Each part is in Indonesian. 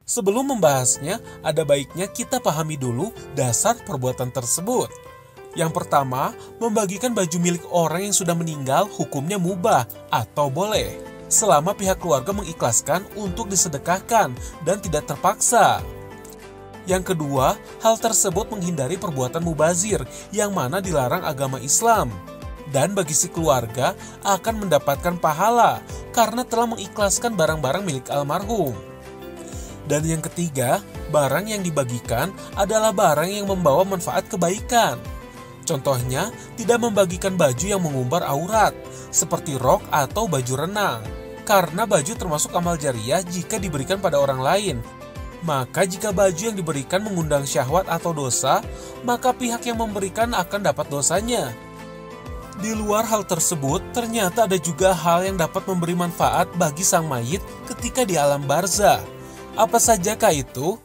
Sebelum membahasnya, ada baiknya kita pahami dulu dasar perbuatan tersebut. Yang pertama, membagikan baju milik orang yang sudah meninggal hukumnya mubah atau boleh, selama pihak keluarga mengikhlaskan untuk disedekahkan dan tidak terpaksa. Yang kedua, hal tersebut menghindari perbuatan mubazir yang mana dilarang agama Islam. Dan bagi si keluarga akan mendapatkan pahala karena telah mengikhlaskan barang-barang milik almarhum. Dan yang ketiga, barang yang dibagikan adalah barang yang membawa manfaat kebaikan. Contohnya, tidak membagikan baju yang mengumbar aurat, seperti rok atau baju renang. Karena baju termasuk amal jariah jika diberikan pada orang lain. Maka jika baju yang diberikan mengundang syahwat atau dosa, maka pihak yang memberikan akan dapat dosanya. Di luar hal tersebut, ternyata ada juga hal yang dapat memberi manfaat bagi sang mayit ketika di alam barzah. Apa sajakah itu?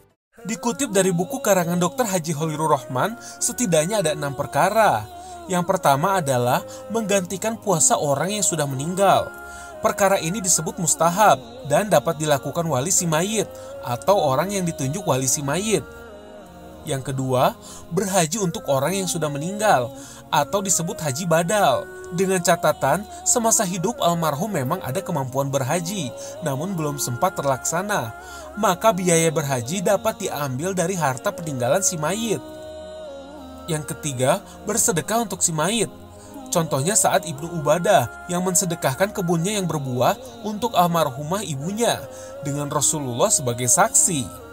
Dikutip dari buku karangan Dr. Haji Holirur Rahman, setidaknya ada 6 perkara. Yang pertama adalah menggantikan puasa orang yang sudah meninggal. Perkara ini disebut mustahab dan dapat dilakukan wali si mayit atau orang yang ditunjuk wali si mayit. Yang kedua, berhaji untuk orang yang sudah meninggal atau disebut haji badal. Dengan catatan, semasa hidup almarhum memang ada kemampuan berhaji, namun belum sempat terlaksana. Maka biaya berhaji dapat diambil dari harta peninggalan si mayit. Yang ketiga, bersedekah untuk si mayit. Contohnya saat Ibnu Ubadah yang mensedekahkan kebunnya yang berbuah untuk almarhumah ibunya dengan Rasulullah sebagai saksi.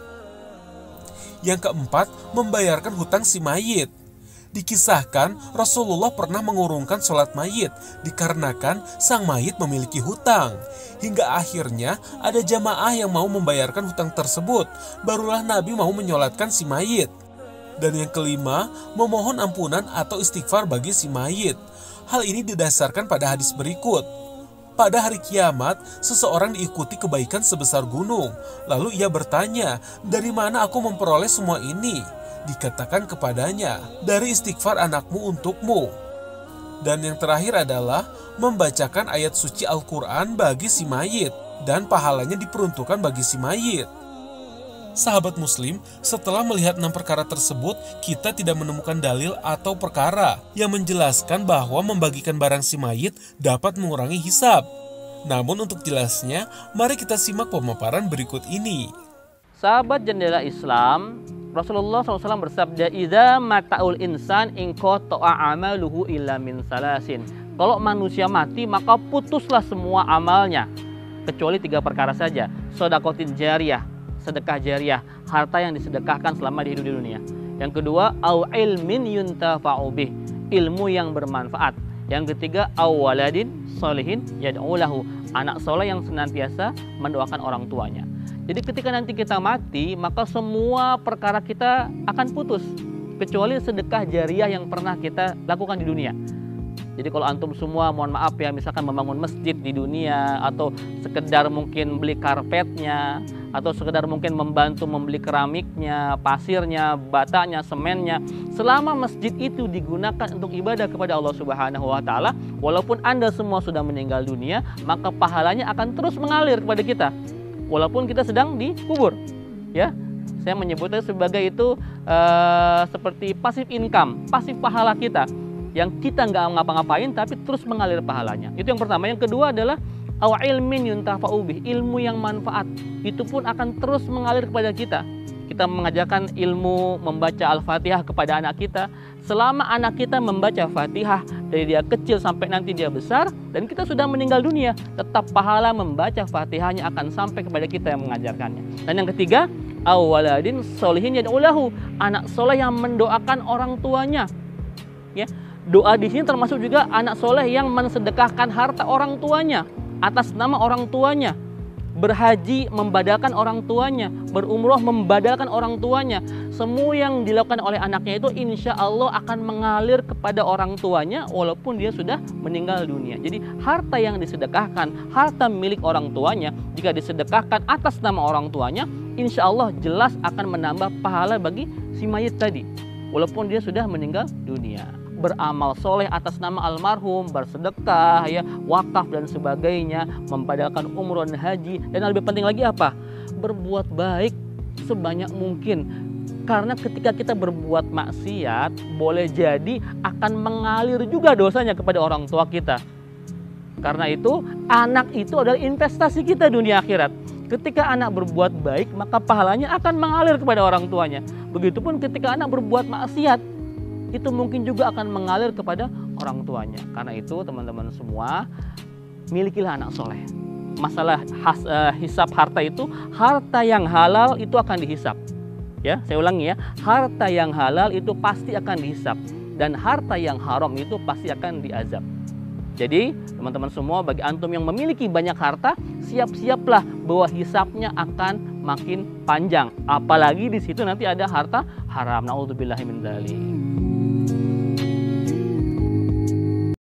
Yang keempat, membayarkan hutang si mayit. Dikisahkan Rasulullah pernah mengurungkan sholat mayit dikarenakan sang mayit memiliki hutang. Hingga akhirnya ada jamaah yang mau membayarkan hutang tersebut, barulah Nabi mau menyolatkan si mayit. Dan yang kelima, memohon ampunan atau istighfar bagi si mayit. Hal ini didasarkan pada hadis berikut. Pada hari kiamat, seseorang diikuti kebaikan sebesar gunung. Lalu ia bertanya, dari mana aku memperoleh semua ini? Dikatakan kepadanya, dari istighfar anakmu untukmu. Dan yang terakhir adalah membacakan ayat suci Al-Quran bagi si mayit. Dan pahalanya diperuntukkan bagi si mayit. Sahabat muslim, setelah melihat 6 perkara tersebut, kita tidak menemukan dalil atau perkara yang menjelaskan bahwa membagikan barang si mayit dapat mengurangi hisab. Namun untuk jelasnya, mari kita simak pemaparan berikut ini. Sahabat jendela Islam, Rasulullah SAW bersabda, "Idza mata'ul insan in qata'a amaluhu illa min salasin." Kalau manusia mati, maka putuslah semua amalnya, kecuali 3 perkara saja. Shadaqatin jariyah, sedekah jariah, harta yang disedekahkan selama di hidup di dunia. Yang kedua, au ilmin yuntafa'u bih, ilmu yang bermanfaat. Yang ketiga, au waladin sholihin yad'u lahu, anak soleh yang senantiasa mendoakan orang tuanya. Jadi ketika nanti kita mati, maka semua perkara kita akan putus, kecuali sedekah jariah yang pernah kita lakukan di dunia. Jadi kalau antum semua, mohon maaf ya, misalkan membangun masjid di dunia, atau sekedar mungkin beli karpetnya, atau sekedar mungkin membantu membeli keramiknya, pasirnya, batanya, semennya, selama masjid itu digunakan untuk ibadah kepada Allah Subhanahu wa Ta'ala, walaupun Anda semua sudah meninggal dunia, maka pahalanya akan terus mengalir kepada kita, walaupun kita sedang dikubur. Ya, saya menyebutnya sebagai itu seperti pasif income, pasif pahala kita, yang kita nggak ngapa-ngapain tapi terus mengalir pahalanya. Itu yang pertama. Yang kedua adalah aw ilmin yuntafa'u bih, ilmu yang manfaat. Itu pun akan terus mengalir kepada kita. Kita mengajarkan ilmu membaca Al-Fatihah kepada anak kita. Selama anak kita membaca Fatihah dari dia kecil sampai nanti dia besar dan kita sudah meninggal dunia, tetap pahala membaca Fatihahnya akan sampai kepada kita yang mengajarkannya. Dan yang ketiga, aw waladin sholihin yad'u lahu, anak soleh yang mendoakan orang tuanya. Ya, doa di sini termasuk juga anak soleh yang mensedekahkan harta orang tuanya atas nama orang tuanya, berhaji membadalkan orang tuanya, berumroh membadalkan orang tuanya. Semua yang dilakukan oleh anaknya itu insya Allah akan mengalir kepada orang tuanya walaupun dia sudah meninggal dunia. Jadi harta yang disedekahkan, harta milik orang tuanya, jika disedekahkan atas nama orang tuanya, insya Allah jelas akan menambah pahala bagi si mayit tadi walaupun dia sudah meninggal dunia. Beramal soleh atas nama almarhum, bersedekah, ya, wakaf dan sebagainya, membadalkan umroh dan haji, dan yang lebih penting lagi apa? Berbuat baik sebanyak mungkin. Karena ketika kita berbuat maksiat, boleh jadi akan mengalir juga dosanya kepada orang tua kita. Karena itu, anak itu adalah investasi kita dunia akhirat. Ketika anak berbuat baik, maka pahalanya akan mengalir kepada orang tuanya. Begitupun ketika anak berbuat maksiat, itu mungkin juga akan mengalir kepada orang tuanya. Karena itu, teman-teman semua, milikilah anak soleh. Masalah hisab harta itu, harta yang halal itu akan dihisab. Ya, saya ulangi ya, harta yang halal itu pasti akan dihisab, dan harta yang haram itu pasti akan diazab. Jadi teman-teman semua, bagi antum yang memiliki banyak harta, siap-siaplah bahwa hisabnya akan makin panjang. Apalagi di situ nanti ada harta haram. Naudzubillahi min dzalik.